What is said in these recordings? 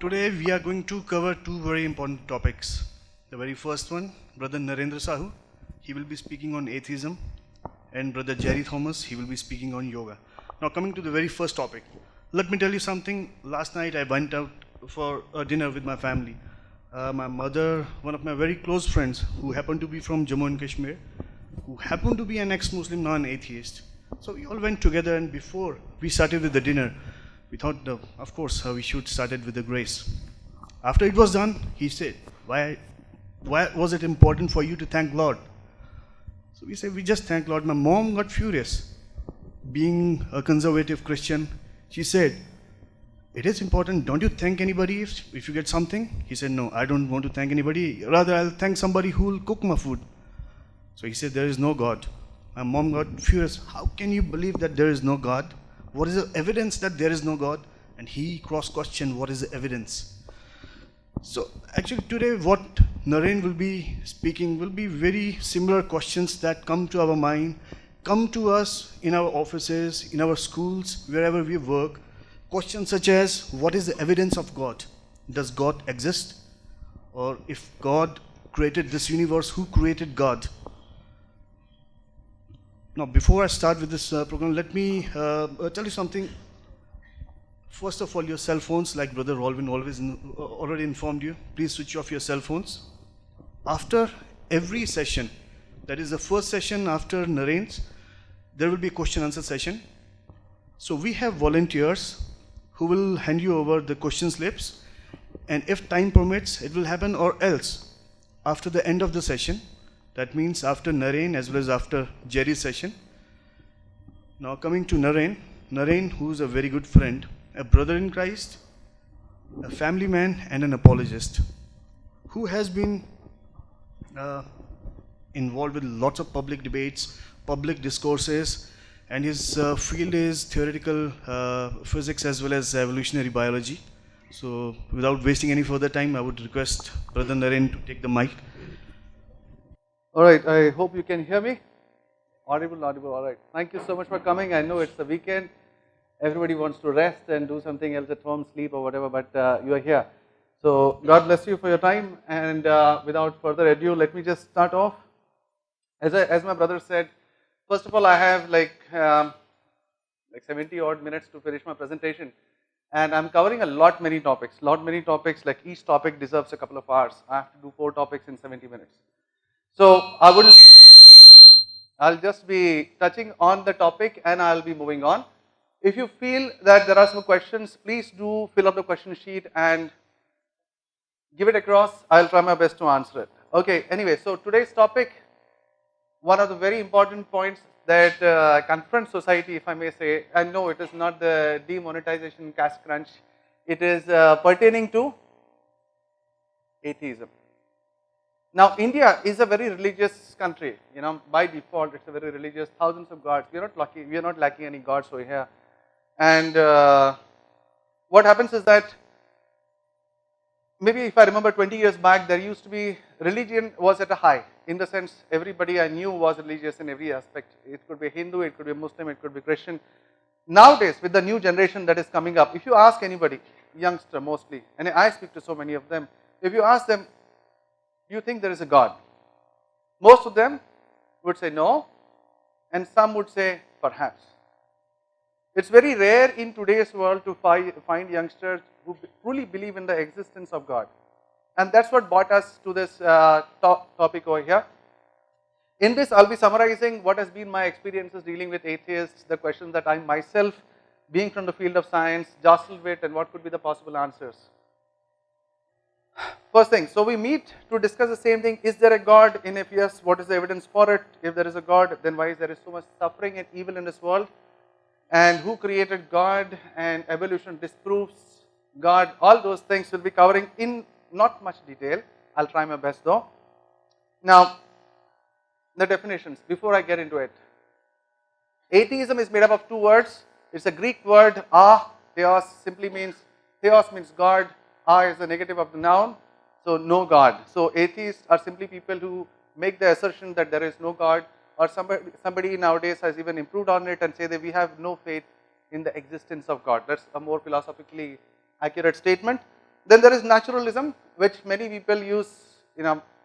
Today we are going to cover two very important topics. The very first one, Brother Narendra Sahu, he will be speaking on atheism, and Brother Jerry Thomas, he will be speaking on yoga. Now coming to the very first topic, let me tell you something. Last night I went out for a dinner with my family. My mother, one of my very close friends who happened to be from Jammu and Kashmir, who happened to be an ex-Muslim, now an atheist. So we all went together, and before we started with the dinner, we thought, of course, we should start it with the grace. After it was done, he said, why was it important for you to thank Lord? So we said, we just thank Lord. My mom got furious. Being a conservative Christian, she said, it is important. Don't you thank anybody if you get something? He said, no, I don't want to thank anybody. Rather, I'll thank somebody who will cook my food. So he said, there is no God. My mom got furious. How can you believe that there is no God? What is the evidence that there is no God? And he cross-questioned, what is the evidence? So actually today what Naren will be speaking will be very similar questions that come to our mind, come to us in our offices, in our schools, wherever we work. Questions such as, what is the evidence of God? Does God exist? Or if God created this universe, who created God? Now, before I start with this program, let me tell you something. First of all, your cell phones, like Brother Rolvin already informed you, please switch off your cell phones. After every session, that is the first session after Naren's, there will be a question answer session. So we have volunteers who will hand you over the question slips, and if time permits, it will happen, or else after the end of the session, that means after Naren as well as after Jerry's session. Now coming to Naren, who is a very good friend, a brother in Christ, a family man and an apologist, who has been involved with lots of public debates, public discourses, and his field is theoretical physics as well as evolutionary biology. So without wasting any further time, I would request Brother Naren to take the mic. All right, I hope you can hear me. Audible, all right. Thank you so much for coming. I know it's the weekend. Everybody wants to rest and do something else at home, sleep or whatever, but you are here. So God bless you for your time, and without further ado, let me just start off. As my brother said, first of all, I have like 70 odd minutes to finish my presentation, and I'm covering many topics, like each topic deserves a couple of hours. I have to do 4 topics in 70 minutes. So I'll just be touching on the topic and I'll be moving on. If you feel that there are some questions, please do fill up the question sheet and give it across. I'll try my best to answer it. Okay, anyway, so today's topic, one of the very important points that confronts society, if I may say, and no, it is not the demonetization cash crunch, it is pertaining to atheism. Now, India is a very religious country, by default it's a very religious, thousands of gods. We are not lacking any gods over here. And what happens is that, maybe if I remember 20 years back, there used to be, religion was at a high, in the sense everybody I knew was religious in every aspect. It could be Hindu, it could be Muslim, it could be Christian. Nowadays, with the new generation that is coming up, if you ask anybody, youngster mostly, and I speak to so many of them, if you ask them, you think there is a God? Most of them would say no, and some would say perhaps. It's very rare in today's world to find youngsters who truly believe in the existence of God. And that's what brought us to this topic over here. In this, I'll be summarizing what has been my experiences dealing with atheists, the questions that I myself, being from the field of science, jostled with, and what could be the possible answers. First thing, so we meet to discuss the same thing. Is there a God? And if yes, what is the evidence for it? If there is a God, then why is there so much suffering and evil in this world? And who created God? And evolution disproves God. All those things we'll be covering in not much detail. I'll try my best though. Now, the definitions, before I get into it. Atheism is made up of 2 words. It's a Greek word, theos, simply means, theos means God, is the negative of the noun. So no God. So atheists are simply people who make the assertion that there is no God, or somebody nowadays has even improved on it and say that we have no faith in the existence of God. That's a more philosophically accurate statement. Then there is naturalism, which many people use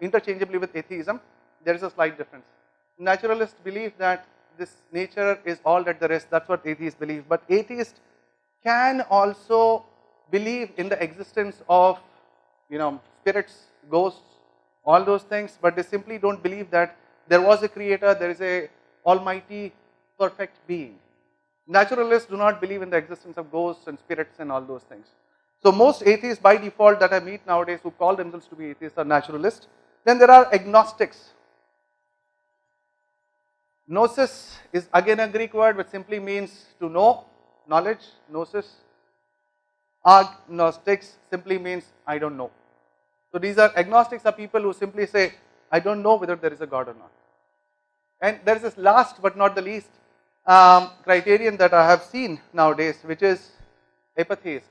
interchangeably with atheism. There is a slight difference. Naturalists believe that this nature is all that there is. That's what atheists believe. But atheists can also believe in the existence of spirits, ghosts, all those things, but they simply don't believe that there was a creator, there is a almighty perfect being. Naturalists do not believe in the existence of ghosts and spirits and all those things. So most atheists by default that I meet nowadays who call themselves to be atheists are naturalists. Then there are agnostics. Gnosis is again a Greek word which simply means to know, knowledge, gnosis. Agnostics simply means I don't know. So these are agnostics are people who simply say I don't know whether there is a God or not. And there is this last but not the least criterion that I have seen nowadays, which is apatheist.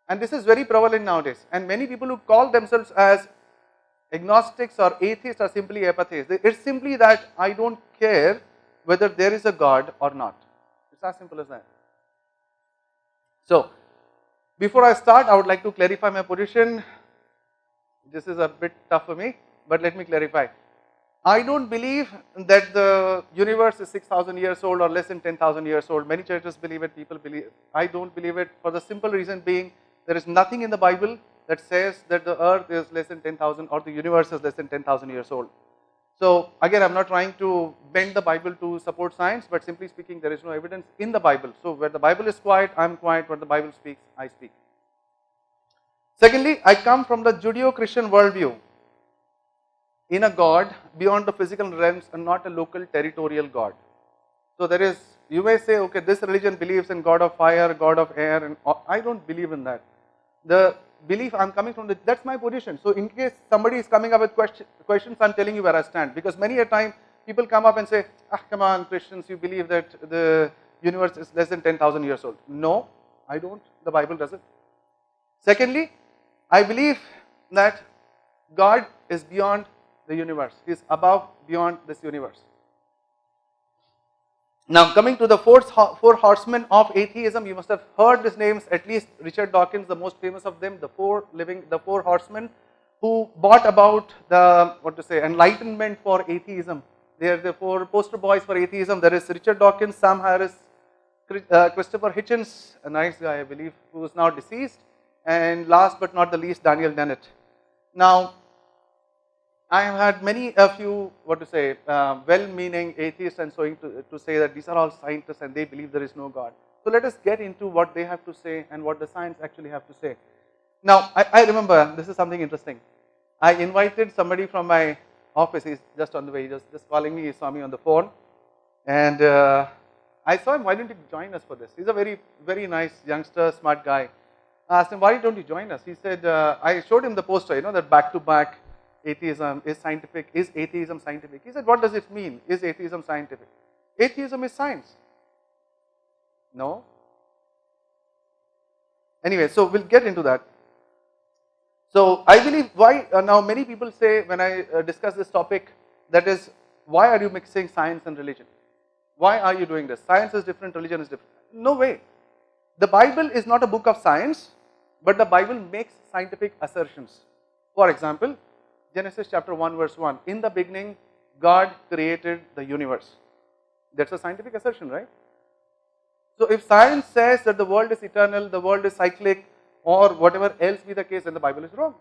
And this is very prevalent nowadays. And many people who call themselves as agnostics or atheists are simply apatheists. It's simply that I don't care whether there is a God or not. It's as simple as that. So, before I start, I would like to clarify my position. This is a bit tough for me, but let me clarify. I don't believe that the universe is 6,000 years old or less than 10,000 years old. Many churches believe it, people believe it. I don't believe it for the simple reason being there is nothing in the Bible that says that the earth is less than 10,000 or the universe is less than 10,000 years old. So again, I'm not trying to bend the Bible to support science, but simply speaking, there is no evidence in the Bible. So where the Bible is quiet, I'm quiet. Where the Bible speaks, I speak. Secondly, I come from the Judeo-Christian worldview in a God beyond the physical realms and not a local territorial God. So there is, you may say, okay, this religion believes in God of fire, God of air, and I don't believe in that. The belief I'm coming from, that's my position. So in case somebody is coming up with questions, I'm telling you where I stand. Because many a time, people come up and say, come on, Christians, you believe that the universe is less than 10,000 years old. No, I don't. The Bible doesn't. Secondly, I believe that God is beyond the universe. He is above, beyond this universe. Now coming to the four horsemen of atheism, you must have heard these names, at least Richard Dawkins, the most famous of them, the four horsemen who brought about the, enlightenment for atheism. They are the four poster boys for atheism. There is Richard Dawkins, Sam Harris, Christopher Hitchens, a nice guy I believe, who is now deceased, and last but not the least, Daniel Dennett. Now, I have had many a few, well-meaning atheists and so to say that these are all scientists and they believe there is no God. So let us get into what they have to say and what the science actually have to say. Now, I remember, this is something interesting. I invited somebody from my office, he's just on the way, just calling me, he saw me on the phone. And I saw him, why don't you join us for this? He's a very, very nice youngster, smart guy. I asked him, why don't you join us? He said, I showed him the poster, that back-to-back atheism is scientific, is atheism scientific? He said, what does it mean? Is atheism scientific? Atheism is science. No? Anyway, so we'll get into that. So I believe why, now many people say when I discuss this topic, that is, why are you mixing science and religion? Why are you doing this? Science is different, religion is different. No way. The Bible is not a book of science, but the Bible makes scientific assertions. For example, Genesis chapter 1 verse 1, in the beginning, God created the universe. That's a scientific assertion, right? So if science says that the world is eternal, the world is cyclic, or whatever else be the case, then the Bible is wrong.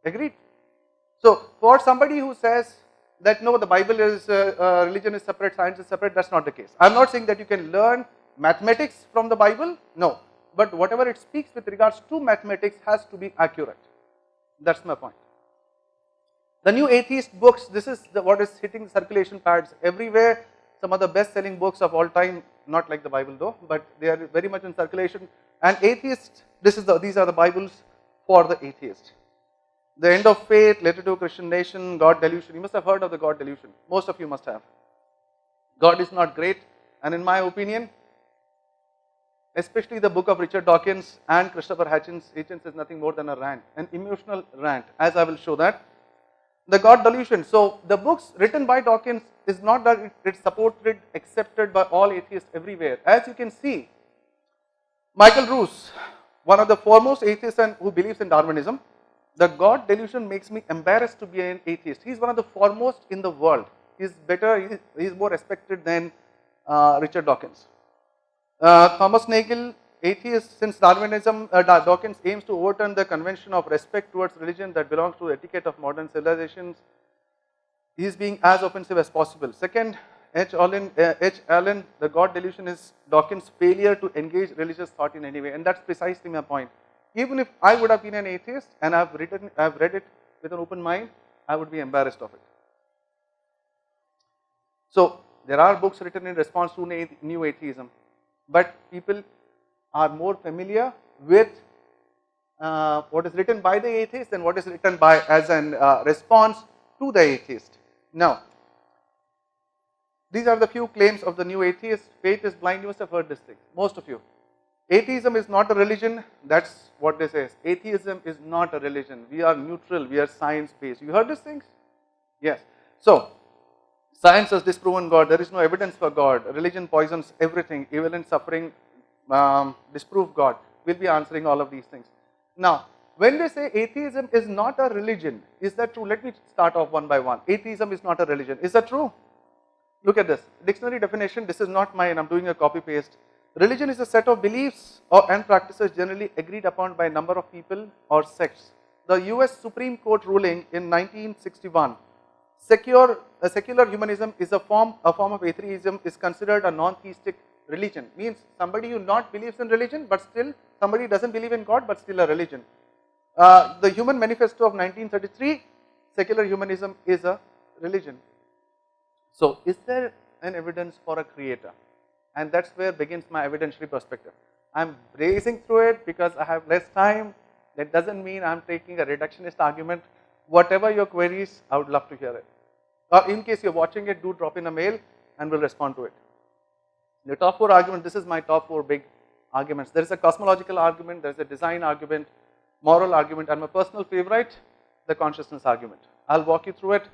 Agreed? So for somebody who says that no, the Bible is, religion is separate, science is separate, that's not the case. I'm not saying that you can learn mathematics from the Bible, no. But whatever it speaks with regards to mathematics has to be accurate. That's my point. The new atheist books, this is what is hitting circulation pads everywhere. Some of the best-selling books of all time, not like the Bible though, but they are very much in circulation. And atheists, these are the Bibles for the atheist. The End of Faith, Letter to a Christian Nation, God Delusion. You must have heard of the God Delusion. Most of you must have. God is not great, and in my opinion, especially the book of Richard Dawkins and Christopher Hitchens is nothing more than a rant, an emotional rant, as I will show that. The God Delusion. So the books written by Dawkins is not that it's supported, accepted by all atheists everywhere. As you can see, Michael Ruse, one of the foremost atheists and who believes in Darwinism. The God delusion makes me embarrassed to be an atheist. He is one of the foremost in the world. He is better, he is more respected than Richard Dawkins. Thomas Nagel, atheist, since Darwinism, Dawkins aims to overturn the convention of respect towards religion that belongs to the etiquette of modern civilizations. He is being as offensive as possible. Second, H. Allen, the God delusion is Dawkins' failure to engage religious thought in any way, and that's precisely my point. Even if I would have been an atheist and I've read it with an open mind, I would be embarrassed of it. So there are books written in response to new atheism, but people are more familiar with what is written by the atheist than what is written by as an response to the atheist. Now, these are the few claims of the new atheist. Faith is blind. You must have heard this thing, most of you. Atheism is not a religion. That's what they say. Atheism is not a religion. We are neutral. We are science-based. You heard these things? Yes. So, science has disproven God. There is no evidence for God. Religion poisons everything. Evil and suffering disprove God. We'll be answering all of these things. Now, when they say atheism is not a religion, is that true? Let me start off one by one. Atheism is not a religion. Is that true? Look at this. Dictionary definition. This is not mine. I'm doing a copy paste. Religion is a set of beliefs and practices generally agreed upon by a number of people or sects. The US Supreme Court ruling in 1961, secular humanism is a form of atheism is considered a non-theistic religion. Means somebody who not believes in religion, but still somebody doesn't believe in God, but still a religion. The Human Manifesto of 1933, secular humanism is a religion. So, is there an evidence for a creator? And that's where begins my evidentiary perspective. I'm racing through it because I have less time. That doesn't mean I'm taking a reductionist argument. Whatever your queries, I would love to hear it. Or in case you're watching it, do drop in a mail and we'll respond to it. The top 4 arguments, this is my top 4 big arguments. There is a cosmological argument, there is a design argument, moral argument, and my personal favorite, the consciousness argument. I'll walk you through it.